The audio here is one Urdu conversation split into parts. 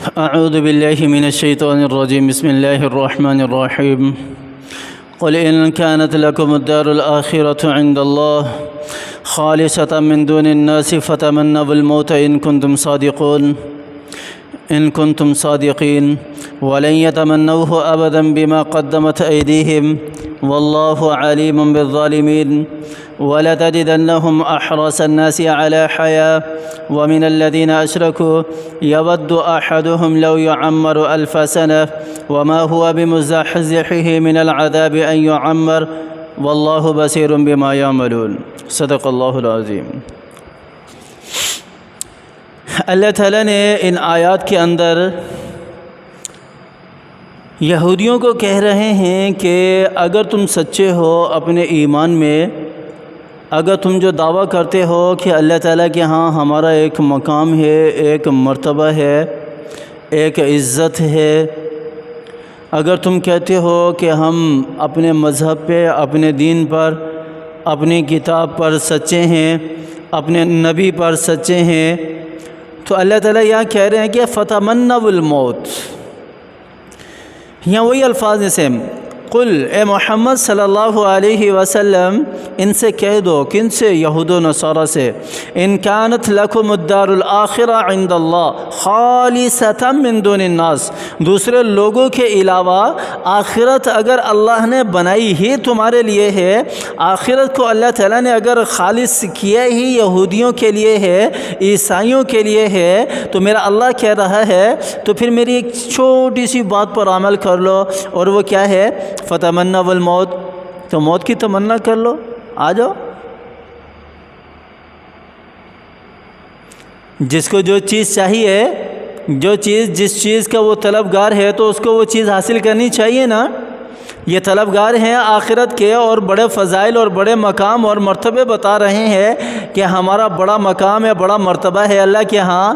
أعوذ بالله من الشيطان الرجيم. بسم الله الرحمن الرحيم. قل إن كانت لكم الدار الآخرة عند الله خالصة من دون الناس فتمنوا الموت إن كنتم صادقين ولن يتمنوه أبدا بما قدمت أيديهم والله عليم بالظالمين. ولتجدنهم أحرص الناس على حياة ومن الذين أشركوا يود أحدهم لو يعمر 1000 سنة وما هو بمزحزحه من العذاب أن يعمر والله بصير بما يعملون. صدق اللہ العظیم. اللہ تعالیٰ نے ان آیات کے اندر یہودیوں کو کہہ رہے ہیں کہ اگر تم سچے ہو اپنے ایمان میں، اگر تم جو دعویٰ کرتے ہو کہ اللہ تعالیٰ کے ہاں ہمارا ایک مقام ہے، ایک مرتبہ ہے، ایک عزت ہے، اگر تم کہتے ہو کہ ہم اپنے مذہب پہ، اپنے دین پر، اپنی کتاب پر سچے ہیں، اپنے نبی پر سچے ہیں، تو اللہ تعالیٰ یہاں کہہ رہے ہیں کہ فتمنوا الموت. یہاں وہی الفاظ ہیں سیم. قل اے محمد صلی اللہ علیہ وسلم ان سے کہہ دو، کن سے؟ یہود و نصارہ سے، ان کانت لکم الدار الآخرہ عند اللہ خالصۃ من دون الناس، دوسرے لوگوں کے علاوہ آخرت اگر اللہ نے بنائی ہی تمہارے لیے ہے، آخرت کو اللہ تعالیٰ نے اگر خالص کیا ہی یہودیوں کے لیے ہے، عیسائیوں کے لیے ہے، تو میرا اللہ کہہ رہا ہے تو پھر میری ایک چھوٹی سی بات پر عمل کر لو، اور وہ کیا ہے؟ فتمنوا الموت، تو موت کی تمنا کر لو، آ جاؤ. جس کو جو چیز چاہیے، جس چیز کا وہ طلبگار ہے تو اس کو وہ چیز حاصل کرنی چاہیے نا. یہ طلبگار ہیں آخرت کے اور بڑے فضائل اور بڑے مقام اور مرتبے بتا رہے ہیں کہ ہمارا بڑا مقام ہے، بڑا مرتبہ ہے اللہ کے ہاں،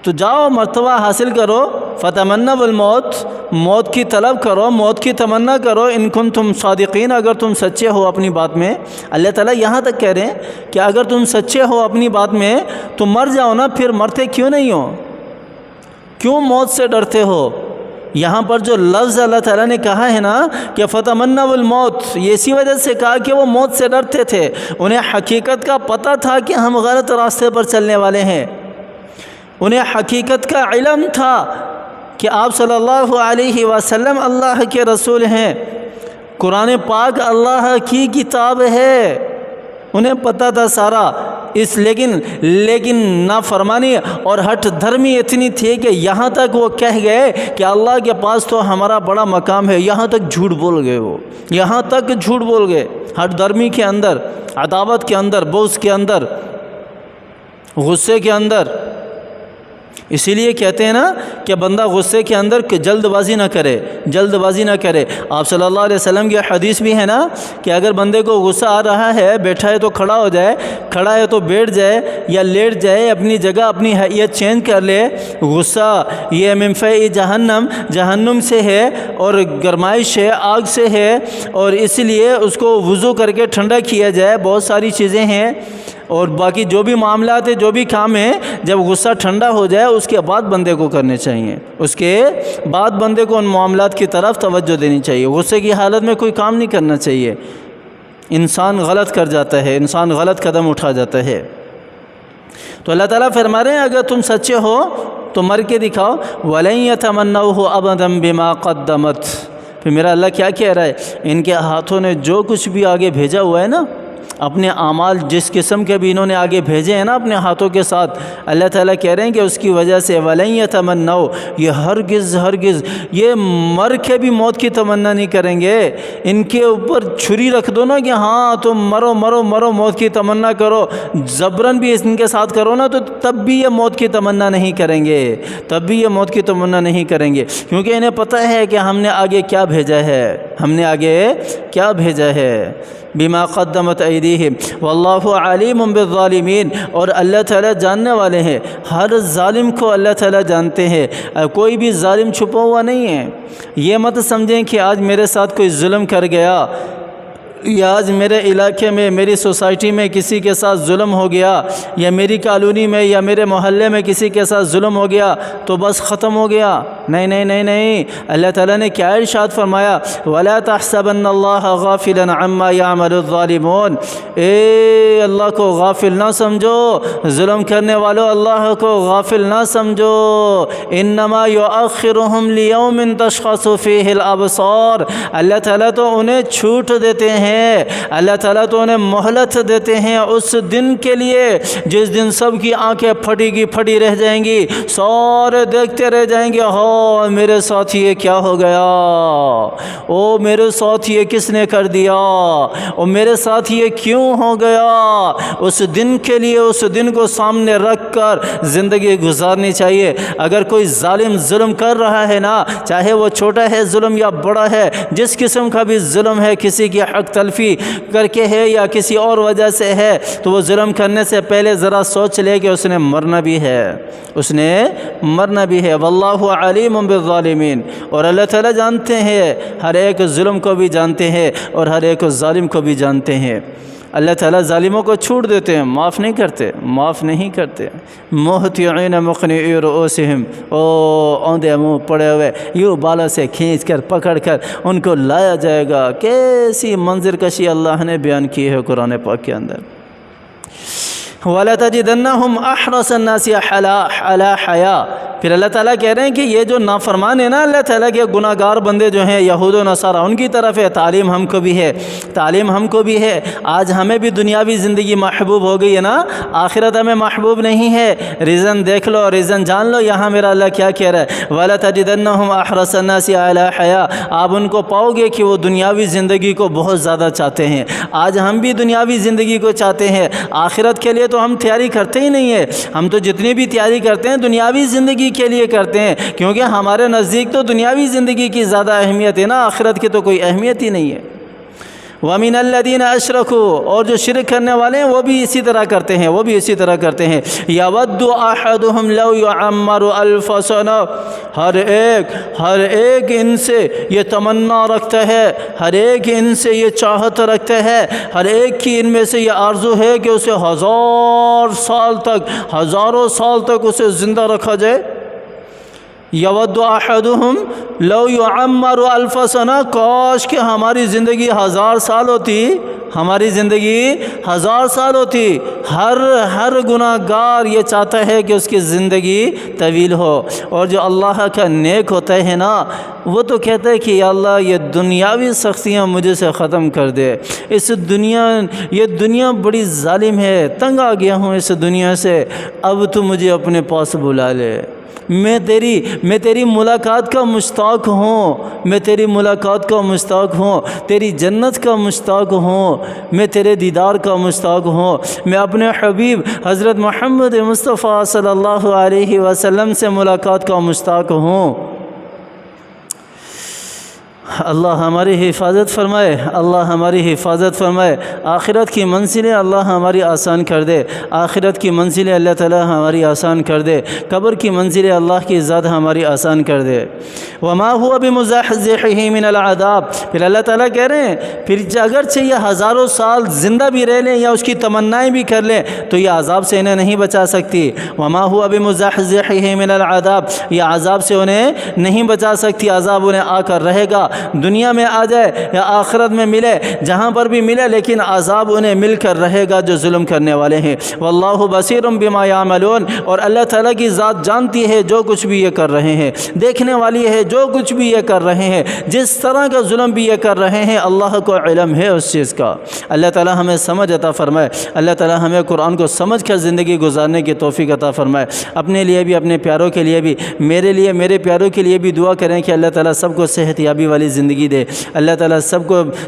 تو جاؤ مرتبہ حاصل کرو. فتمنوا الموت، موت کی طلب کرو، موت کی تمنا کرو، ان کنتم صادقین، اگر تم سچے ہو اپنی بات میں. اللہ تعالیٰ یہاں تک کہہ رہے ہیں کہ اگر تم سچے ہو اپنی بات میں تو مر جاؤ نا، پھر مرتے کیوں نہیں ہو؟ کیوں موت سے ڈرتے ہو؟ یہاں پر جو لفظ اللہ تعالیٰ نے کہا ہے نا کہ فتمنوا الموت، یہ اسی وجہ سے کہا کہ وہ موت سے ڈرتے تھے. انہیں حقیقت کا پتہ تھا کہ ہم غلط راستے پر چلنے والے ہیں، انہیں حقیقت کا علم تھا کہ آپ صلی اللہ علیہ وسلم اللہ کے رسول ہیں، قرآن پاک اللہ کی کتاب ہے، انہیں پتہ تھا سارا. لیکن نافرمانی اور ہٹ دھرمی اتنی تھی کہ یہاں تک وہ کہہ گئے کہ اللہ کے پاس تو ہمارا بڑا مقام ہے، یہاں تک جھوٹ بول گئے. وہ یہاں تک جھوٹ بول گئے، ہٹ دھرمی کے اندر، عداوت کے اندر، بغض کے اندر، غصے کے اندر. اسی لیے کہتے ہیں نا کہ بندہ غصے کے اندر کہ جلد بازی نہ کرے. آپ صلی اللہ علیہ وسلم کی حدیث بھی ہے نا کہ اگر بندے کو غصہ آ رہا ہے، بیٹھا ہے تو کھڑا ہو جائے، کھڑا ہے تو بیٹھ جائے یا لیٹ جائے، اپنی جگہ اپنی حیثیت چینج کر لے. غصہ یہ من فیء جہنم سے ہے اور گرمائش ہے، آگ سے ہے، اور اس لیے اس کو وضو کر کے ٹھنڈا کیا جائے. بہت ساری چیزیں ہیں اور باقی جو بھی معاملات ہیں، جو بھی کام ہیں، جب غصہ ٹھنڈا ہو جائے اس کے بعد بندے کو کرنے چاہیے، اس کے بعد بندے کو ان معاملات کی طرف توجہ دینی چاہیے. غصے کی حالت میں کوئی کام نہیں کرنا چاہیے. انسان غلط کر جاتا ہے، انسان غلط قدم اٹھا جاتا ہے. تو اللہ تعالیٰ فرما رہے ہیں اگر تم سچے ہو تو مر کے دکھاؤ. وَلَن يَتَمَنَّوْهُ أَبَدًا بِمَا قَدَّمَتْ. پھر میرا اللہ کیا کہہ رہا ہے؟ ان کے ہاتھوں نے جو کچھ بھی آگے بھیجا ہوا ہے نا، اپنے اعمال جس قسم کے بھی انہوں نے آگے بھیجے ہیں نا اپنے ہاتھوں کے ساتھ، اللہ تعالیٰ کہہ رہے ہیں کہ اس کی وجہ سے وَلَن يَتَمَنَّوْا، یہ ہرگز یہ مر کے بھی موت کی تمنا نہیں کریں گے. ان کے اوپر چھری رکھ دو نا کہ ہاں تم مرو موت کی تمنا کرو، زبرن بھی ان کے ساتھ کرو نا، تو تب بھی یہ موت کی تمنا نہیں کریں گے، کیونکہ انہیں پتہ ہے کہ ہم نے آگے کیا بھیجا ہے. بما قدمت ایدیہم واللہ علیم بالظالمین، اور اللہ تعالیٰ جاننے والے ہیں، ہر ظالم کو اللہ تعالیٰ جانتے ہیں. کوئی بھی ظالم چھپا ہوا نہیں ہے. یہ مت سمجھیں کہ آج میرے ساتھ کوئی ظلم کر گیا، یا آج میرے علاقے میں میری سوسائٹی میں کسی کے ساتھ ظلم ہو گیا یا میری کالونی میں یا میرے محلے میں کسی کے ساتھ ظلم ہو گیا تو بس ختم ہو گیا. نہیں نہیں نہیں نہیں. اللہ تعالیٰ نے کیا ارشاد فرمایا؟ وَلَا تَحْسَبَنَّ اللَّهَ غَافِلًا عَمَّا يَعْمَلُ الظَّالِمُونَ. اے اللہ کو غافل نہ سمجھو، ظلم کرنے والوں اللہ کو غافل نہ سمجھو. انما يؤخرهم ليوم تشخص فيه الابصار. اللہ تعالیٰ تو انہیں چھوٹ دیتے ہیں، اللہ تعالیٰ تو انہیں مہلت دیتے ہیں اس دن کے لیے جس دن سب کی آنکھیں پھٹی رہ جائیں گی، سارے دیکھتے رہ جائیں گے، ہاں میرے ساتھ یہ کیا ہو گیا، او میرے ساتھ یہ کس نے کر دیا، او میرے ساتھ یہ کیوں ہو گیا. اس دن کے لیے اس دن کو سامنے رکھ کر زندگی گزارنی چاہیے. اگر کوئی ظالم ظلم کر رہا ہے نا، چاہے وہ چھوٹا ہے ظلم یا بڑا ہے، جس قسم کا بھی ظلم ہے، کسی کی حق تلفی کر کے ہے یا کسی اور وجہ سے ہے، تو وہ ظلم کرنے سے پہلے ذرا سوچ لے کہ اس نے مرنا بھی ہے، اس نے مرنا بھی ہے. واللہ علیم بالظالمین. اور اللہ تعالیٰ جانتے ہیں، ہر ایک ظلم کو بھی جانتے ہیں اور ہر ایک ظالم کو بھی جانتے ہیں. اللہ تعالیٰ ظالموں کو چھوڑ دیتے ہیں، معاف نہیں کرتے، معاف نہیں کرتے. مہطعین مقنعی رؤوسہم، او اوندے منہ پڑے ہوئے، یوں بالا سے کھینچ کر پکڑ کر ان کو لایا جائے گا. کیسی منظر کشی اللہ نے بیان کی ہے قرآن پاک کے اندر. وَلَتَجِدَنَّهُمْ أَحْرَصَ النَّاسِ عَلَىٰ حَيَاءٍ. پھر اللہ تعالیٰ کہہ رہے ہیں کہ یہ جو نافرمان ہیں نا اللہ تعالیٰ کے گناہ گار بندے جو ہیں یہود و نصارہ، ان کی طرف ہے تعلیم ہم کو بھی ہے، تعلیم ہم کو بھی ہے. آج ہمیں بھی دنیاوی زندگی محبوب ہو گئی ہے نا، آخرت ہمیں محبوب نہیں ہے. ریزن دیکھ لو، ریزن جان لو. یہاں میرا اللہ کیا کہہ رہا ہے؟ وَلَتَجِدَنَّهُمْ أَحْرَصَ النَّاسِ عَلَىٰ حَيَاءٍ. آپ ان کو پاؤ گے کہ وہ دنیاوی زندگی کو بہت زیادہ چاہتے ہیں. آج ہم بھی دنیاوی زندگی کو چاہتے ہیں، آخرت کے لیے تو ہم تیاری کرتے ہی نہیں ہے. ہم تو جتنی بھی تیاری کرتے ہیں دنیاوی زندگی کے لیے کرتے ہیں، کیونکہ ہمارے نزدیک تو دنیاوی زندگی کی زیادہ اہمیت ہے نا، آخرت کی تو کوئی اہمیت ہی نہیں ہے. وَمِنَ الَّذِينَ أَشْرَكُوا. اور جو شرک کرنے والے ہیں وہ بھی اسی طرح کرتے ہیں، وہ بھی اسی طرح کرتے ہیں. يَوَدُّ أَحَدُهُمْ لَوْ يُعَمَّرُ أَلْفَ سَنَةٍ. ہر ایک ان سے یہ تمنا رکھتا ہے، ہر ایک ان سے یہ چاہت رکھتا ہے، ہر ایک کی ان میں سے یہ آرزو ہے کہ اسے ہزاروں سال تک اسے زندہ رکھا جائے. یود احدہم لو یعمر الف سنہ. کاش کہ ہماری زندگی 1000 سال ہوتی، ہماری زندگی 1000 سال ہوتی. ہر گناہ گار یہ چاہتا ہے کہ اس کی زندگی طویل ہو. اور جو اللہ کا نیک ہوتا ہے نا، وہ تو کہتا ہے کہ یا اللہ یہ دنیاوی سختیاں مجھے سے ختم کر دے. یہ دنیا بڑی ظالم ہے، تنگ آ گیا ہوں اس دنیا سے، اب تو مجھے اپنے پاس بلا لے. میں تیری ملاقات کا مشتاق ہوں، میں تیری ملاقات کا مشتاق ہوں، تیری جنت کا مشتاق ہوں، میں تیرے دیدار کا مشتاق ہوں. میں اپنے حبیب حضرت محمد مصطفیٰ صلی اللہ علیہ وسلم سے ملاقات کا مشتاق ہوں. اللہ ہماری حفاظت فرمائے، اللہ ہماری حفاظت فرمائے. آخرت کی منزلیں اللہ ہماری آسان کر دے، آخرت کی منزلیں اللہ تعالی ہماری آسان کر دے، قبر کی منزلیں اللہ کی ذات ہماری آسان کر دے. وما هو بمزحزحه من العذاب. پھر اللہ تعالیٰ کہہ رہے ہیں پھر اگرچہ یہ ہزاروں سال زندہ بھی رہ لیں یا اس کی تمنائیں بھی کر لیں تو یہ عذاب سے انہیں نہیں بچا سکتی. وما هو بمزحزحه من العذاب. یہ عذاب سے انہیں نہیں بچا سکتی، عذاب انہیں آ کر رہے گا. دنیا میں آ جائے یا آخرت میں ملے، جہاں پر بھی ملے، لیکن عذاب انہیں مل کر رہے گا جو ظلم کرنے والے ہیں. واللہ بصیر بما یعملون. اور اللہ تعالیٰ کی ذات جانتی ہے جو کچھ بھی یہ کر رہے ہیں، دیکھنے والی ہے جو کچھ بھی یہ کر رہے ہیں، جس طرح کا ظلم بھی یہ کر رہے ہیں اللہ کو علم ہے اس چیز کا. اللہ تعالیٰ ہمیں سمجھ عطا فرمائے، اللہ تعالیٰ ہمیں قرآن کو سمجھ کر زندگی گزارنے کی توفیق عطا فرمائے. اپنے لیے بھی، اپنے پیاروں کے لیے بھی، میرے لیے، میرے پیاروں کے لیے بھی دعا کریں کہ اللہ تعالیٰ سب کو صحت یابی والی زندگی دے. اللہ تعالیٰ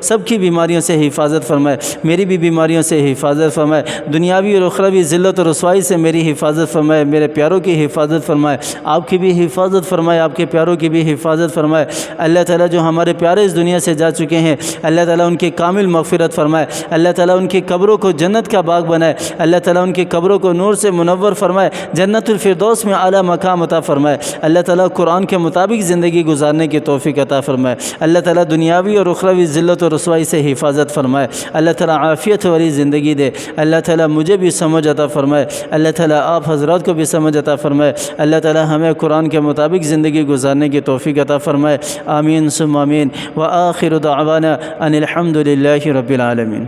سب کی بیماریوں سے حفاظت فرمائے، میری بھی بیماریوں سے حفاظت فرمائے، دنیاوی اور اخروی ذلت اور رسوائی سے میری حفاظت فرمائے، میرے پیاروں کی حفاظت فرمائے، آپ کی بھی حفاظت فرمائے، آپ کے پیاروں کی بھی حفاظت فرمائے. اللہ تعالیٰ جو ہمارے پیارے اس دنیا سے جا چکے ہیں، اللہ تعالیٰ ان کی کامل مغفرت فرمائے. اللہ تعالیٰ ان کی قبروں کو جنت کا باغ بنائے. اللہ تعالیٰ ان کی قبروں کو نور سے منور فرمائے، جنت الفردوس میں اعلیٰ مقام عطا فرمائے. اللہ تعالیٰ قرآن کے مطابق زندگی گزارنے کی توفیق عطا فرمائے. اللہ تعالیٰ دنیاوی اور اخروی ذلت و رسوائی سے حفاظت فرمائے، اللہ تعالیٰ عافیت والی زندگی دے، اللہ تعالیٰ مجھے بھی سمجھ عطا فرمائے، اللہ تعالیٰ آپ حضرات کو بھی سمجھ عطا فرمائے، اللہ تعالیٰ ہمیں قرآن کے مطابق زندگی گزارنے کی توفیق عطا فرمائے، آمین ثم آمین، وآخر دعوانا ان الحمد للہ رب العالمین۔